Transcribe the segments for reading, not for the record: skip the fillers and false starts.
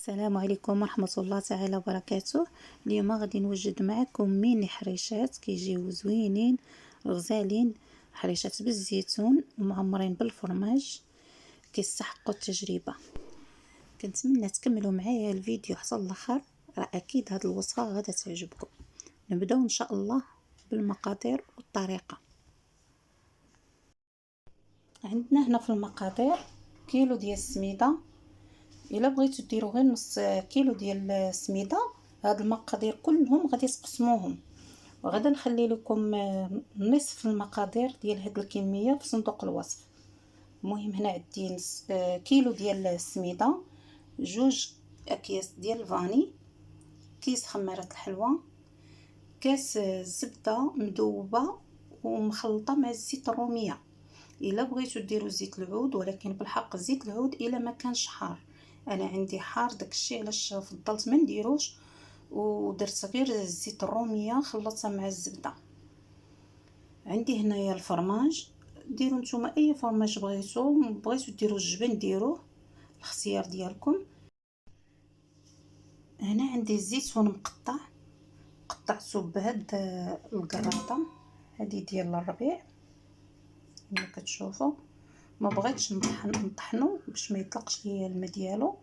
السلام عليكم ورحمة الله تعالى وبركاته. اليوم غادي نوجد معكم ميني حريشات كيجيو زوينين غزالين، حريشات بالزيتون ومعمرين بالفرماج كيستحقوا التجربة. كنتمنى تكملوا معايا الفيديو حتى الاخر، راه اكيد هاد الوصفة غادا تعجبكم. نبداو ان شاء الله بالمقادير والطريقة. عندنا هنا في المقادير كيلو ديال السميده. الا بغيتو ديروا غير نص كيلو ديال السميده، هاد المقادير كلهم غادي تقسموهم، وغادا نخلي لكم نصف المقادير ديال هاد الكميه في صندوق الوصف. المهم هنا عندي نص كيلو ديال السميده، جوج اكياس ديال الفاني، كيس خماره الحلوى، كاس زبده مذوبه ومخلطه مع الزيت الروميه. الا بغيتو ديروا زيت العود، ولكن بالحق زيت العود الا ما كانش حار، انا عندي حار داكشي علاش فضلت ما نديروش، ودرت غير زيت الروميه خلطتها مع الزبده. عندي هنايا الفرماج، ديروا نتوما اي فرماج بغيتو ديروا الجبن ديروه، الاختيار ديالكم. هنا عندي الزيتون مقطع، قطعته بهاد القراطه هذه ديال الربيع كما كتشوفوا. ما بغيتش نطحنو باش ما يطلقش ليا الماء ديالو.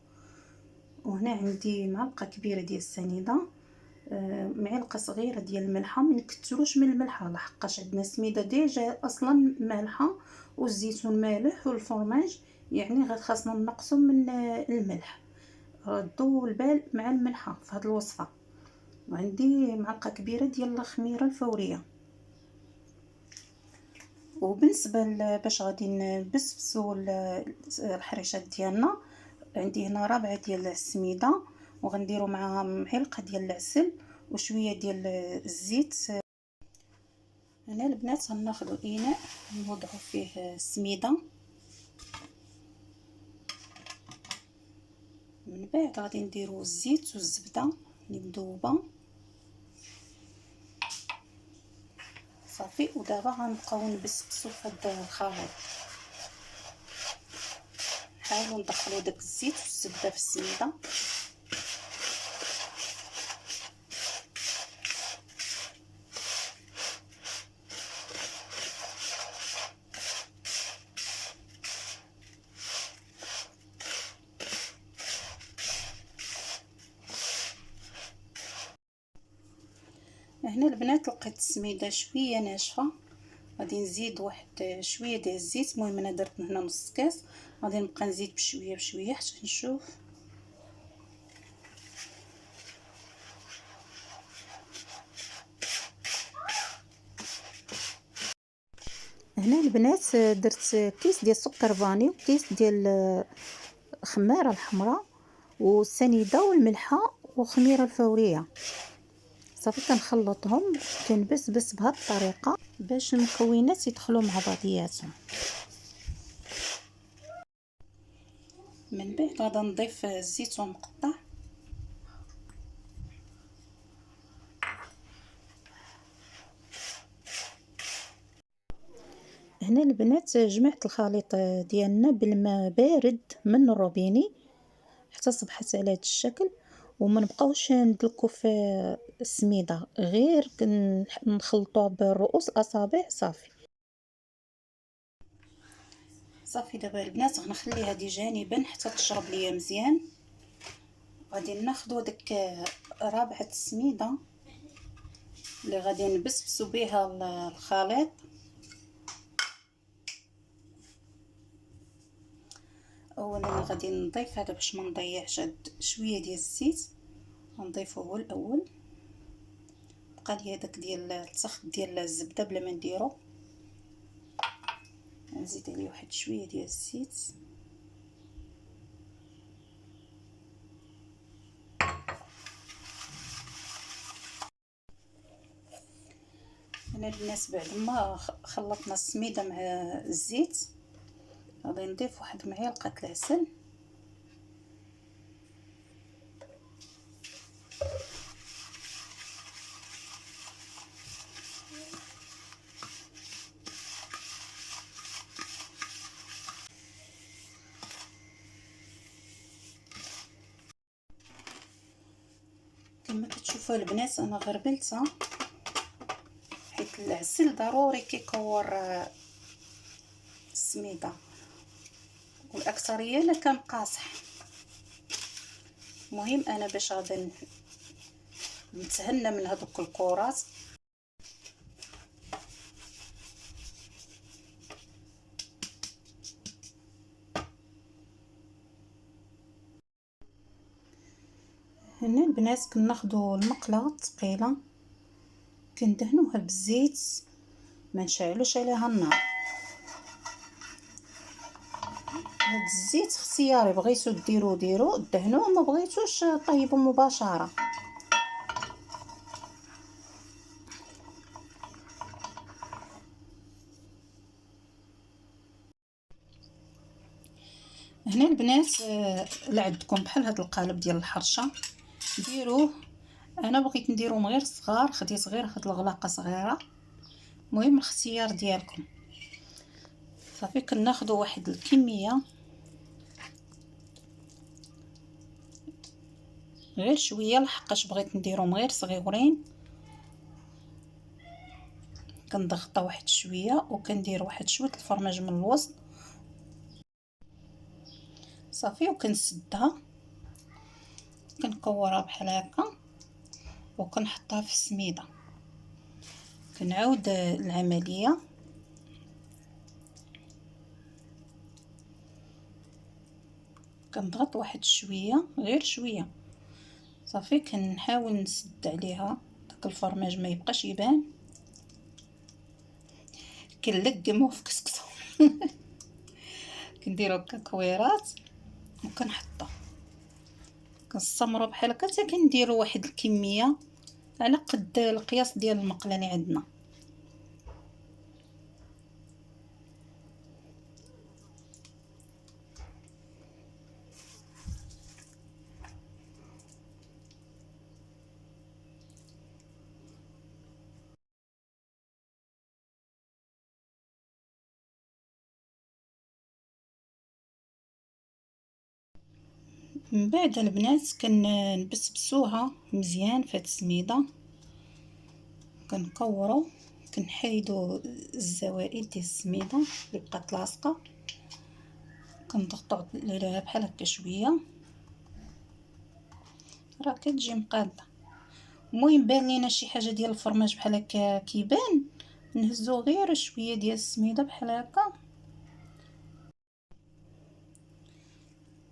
وهنا عندي معلقه كبيره ديال السنيده، معلقه صغيره ديال الملحه. ما نكثروش من الملحه لحقاش عندنا سميده ديجا اصلا مالحه، والزيتون مالح والفرماج، يعني غير خاصنا نقصوا من الملح. ردوا البال مع الملحه في هذه الوصفه. وعندي معلقه كبيره ديال الخميره الفوريه. وبالنسبه باش غادي نبسبسوا الحريشات ديالنا، عندي هنا ربعه ديال السميده، وغنديروا معها معلقه ديال العسل وشويه ديال الزيت. هنا البنات غناخذوا اناء نوضعوا فيه السميده، من بعد غادي نديروا الزيت والزبده اللي مذوبه صافي. ودابا غنبقاو نبسبسوا في هذا الخليط، نحاولوا ندخلوا داك الزيت والزبده في السميده. هنا البنات لقيت السميده شويه ناشفه، غادي نزيد واحد شويه ديال الزيت. المهم انا درت هنا نص كاس، غادي نبقى نزيد بشويه بشويه حتى نشوف. هنا البنات درت كيس ديال السكر فاني وكيس ديال الخماره الحمراء والسنيده والملحه والخميره الفوريه. صافي كنخلطهم كنبسبس بهذه الطريقه باش المكونات يدخلوا مع بعضياتهم. من بعد غادي نضيف الزيتون مقطع، هنا البنات جمعت الخليط ديالنا بالماء بارد من الروبيني حتى صبحت على هذا الشكل. وما نبقاوش ندلكو في السميده، غير نخلطوها برؤوس الاصابع صافي. صافي دابا البنات غنخليها دي جانبا حتى تشرب ليا مزيان. غادي ناخذوا ديك رابعه السميده اللي غادي نبسبسوا بها الخليط. اولا غادي نضيف هذا باش ما نضيعش شويه ديال الزيت، غنضيفوه هو الاول. بقى لي هذاك ديال التخت ديال الزبده بلا ما نديرو، نزيد عليه واحد شويه ديال الزيت. هنا الناس بعد ما خلطنا السميده مع الزيت غادي نضيف واحد معلقه العسل، كما كتشوفوا البنات انا غربلتها حيت العسل ضروري كيكور السميده، والاكثريه الا كان قاصح. المهم انا باش غادي نتهنى من هذوك الكرات. هنا البنات كناخذوا المقله الثقيله كندهنوها بالزيت، ما نشعلوش عليها النار. هاد الزيت اختياري، بغيتو ديروا دهنوه، ما بغيتوش طيبوا مباشره. هنا البنات اللي عندكم بحال هاد القالب ديال الحرشه ديروه. انا بغيت نديرهم غير صغار، خديت غير هاد الغلاقه صغيره. المهم الاختيار ديالكم. صافي كناخذوا واحد الكميه غير شويه، لحقاش بغيت نديرهم غير صغيورين. كنضغطها واحد شويه وكندير واحد شويه الفرماج من الوسط صافي، وكنسدها كنكورها بحال هكا وكنحطها في السميده. كنعاود العمليه، كنضغط واحد شويه غير شويه صافي. كنحاول نسد عليها داك الفرماج ما يبقاش يبان، كنلقموه في كسكسو كنديرو هكا كويرات وكنحطها، كنستمروا بحال هكا حتى كنديروا واحد الكميه على قد القياس ديال المقله اللي عندنا. من بعد البنات كنبسبسوها مزيان في هاد السميده، كنكورو، كنحيدو الزوائد ديال السميده اللي بقات لاصقه، كنضغطو عليها بحال هكا شويه راه كتجي مقاده. المهم بان لينا شي حاجه ديال الفرماج بحال هكا كيبان، نهزو غير شويه ديال السميده بحال هكا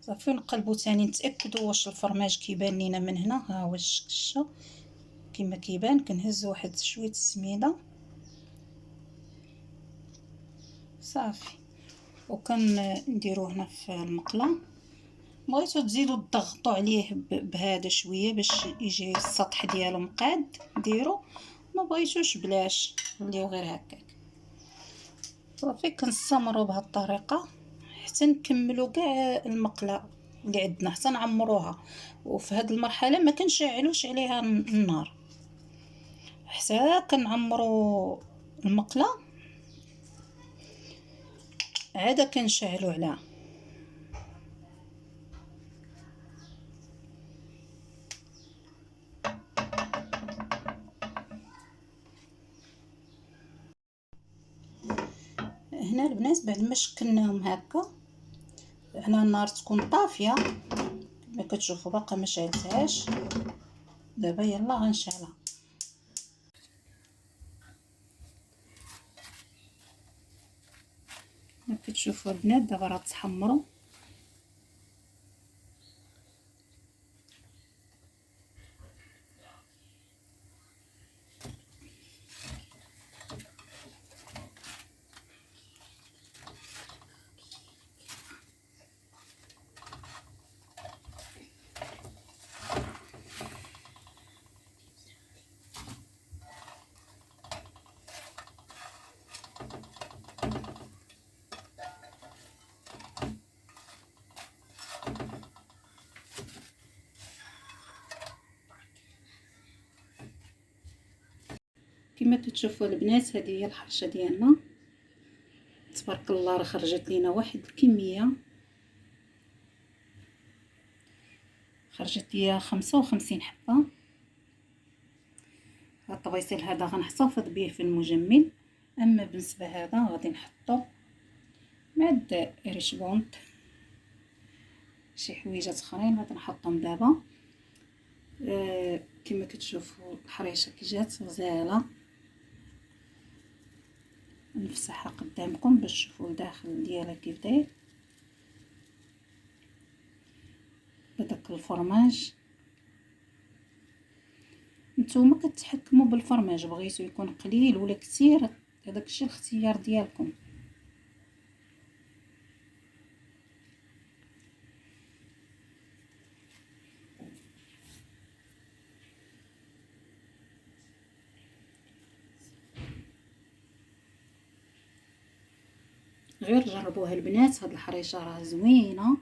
صافي. نقلبو ثاني نتاكدوا واش الفرماج كيبان لينا من هنا. ها هو الشكشه كما كيبان. كنهز واحد شويه السميده صافي وكنديروه هنا في المقله. بغيتو تزيدوا تضغطوا عليه بهذا شويه باش يجي السطح ديالو مقاد ديروا، ما بغيتوش بلاش وليو غير هكاك صافي. كنستمروا بهذه الطريقه حتى نكملوا كاع المقله اللي عندنا حتى نعمروها. وفي هذه المرحله ما كنشعلوش عليها النار حتى كنعمروا المقله عاد كنشعلوا عليها. هنا البنات بعد ما شكلناهم هكا، هنا النار تكون طافيه كما كتشوفوا، باقا ما شعلتهاش. دابا يلا غنشعلها. كما كتشوفوا البنات دابا راه تحمروا. كما كتشوفوا البنات هذه هي الحرشه ديالنا، تبارك الله راه خرجت لينا واحد الكميه، خرجت ليا 55 حبه. هاد الطبيصيل هذا غنحتفظ به في المجمل. اما بالنسبه هذا غادي نحطو مع ريشبونط شي حويجات اخرين غادي نحطهم دابا. كما كتشوفوا الحريشه كي جات غزاله. نفسحها قدامكم باش تشوفوا الداخل ديالها كيف داير بداك الفرماج. نتوما كتحكموا بالفرماج، بغيتو يكون قليل ولا كثير هذاك الشيء الاختيار ديالكم. غير جربوها البنات، هاد الحريشه راه زوينه